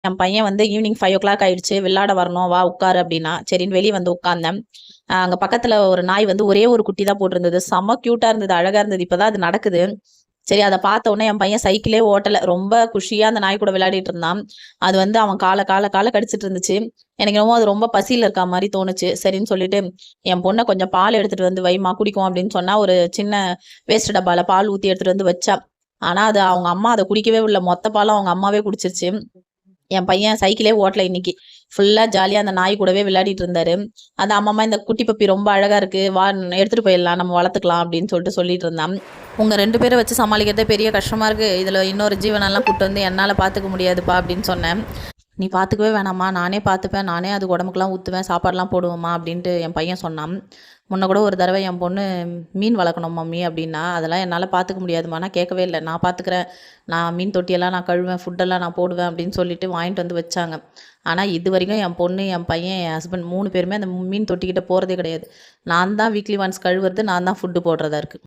என் பையன் வந்து ஈவினிங் 5:00 ஆயிடுச்சு. விளையாட வரணும். வா உட்காரு அப்படின்னா, சரின்னு வெளிய வந்து உட்கார்ந்தேன். அங்க பக்கத்துல ஒரு நாய் வந்து ஒரே ஒரு குட்டி தான் போட்டிருந்தது. செம்ம கியூட்டா இருந்தது. அழகா இருந்தது. இப்ப தான் அது நடக்குது. சரி அத பார்த்த உடனே என் பையன் சைக்கிளே ஓட்டல. ரொம்ப குஷியா அந்த நாய் கூட விளையாடிட்டு இருந்தான். அது வந்து அவன் கால கடிச்சிட்டு இருந்துச்சு. எனக்கு என்னமோ அது ரொம்ப பசியில இருக்கா மாரி தோணுச்சு. சரின்னு சொல்லிட்டு, என் பொண்ண கொஞ்சம் பால் எடுத்துட்டு வந்து வைம்மா குடிக்கும் அப்படின்னு சொன்னா, ஒரு சின்ன வேஸ்ட் டப்பால பால் ஊத்தி எடுத்துட்டு வந்து வச்சா. ஆனா அது அவங்க அம்மா அத குடிக்கவே விடல. மொத்த பாலும் அவங்க அம்மாவே குடிச்சிருச்சு. என் பையன் சைக்கிளே ஓட்டல இன்னைக்கு. ஃபுல்லா ஜாலியா அந்த நாய் கூடவே விளையாடிட்டு இருந்தாரு. அதான் அம்மம்மா இந்த குட்டி பப்பி ரொம்ப அழகா இருக்கு. வா எடுத்துட்டு போயிடலாம். நம்ம வளர்த்துக்கலாம் அப்படின்னு சொல்லிட்டு இருந்தான். உங்க 2 பேர வச்சு சமாளிக்கிறதே பெரிய கஷ்டமா இருக்கு. இதுல இன்னொரு ஜீவனெல்லாம் கூட்டு வந்து என்னால பார்த்துக்க முடியாதுப்பா அப்படின்னு சொன்னேன். நீ பார்த்துக்கவே வேணாம்மா, நானே பார்த்துப்பேன். நானே அதுக்கு உடம்புக்குலாம் ஊத்துவேன், சாப்பாடுலாம் போடுவேம்மா அப்படின்ட்டு என் பையன் சொன்னான். முன்ன கூட ஒரு தடவ என் பொண்ணு மீன் வளர்க்கணும் மம்மி அப்படின்னா, அதெல்லாம் என்னால பார்த்துக்க முடியாதும்மா. நான் கேட்கவே இல்ல. நான் பார்த்துக்கிறேன். நான் மீன் தொட்டியெல்லாம் நான் கழுவேன், ஃபுட்டெல்லாம் நான் போடுவேன் அப்படின்னு சொல்லிட்டு வாங்கிட்டு வந்து வச்சாங்க. ஆனா இதுவரைக்கும் என் பொண்ணு, என் பையன், என் ஹஸ்பண்ட் 3 பேருமே அந்த மீன் தொட்டிக்கிட்ட போறதே கிடையாது. நான் தான் வீக்லி ஒன்ஸ் கழுவுறது, நான் தான் ஃபுட்டு போடுறதா இருக்கு.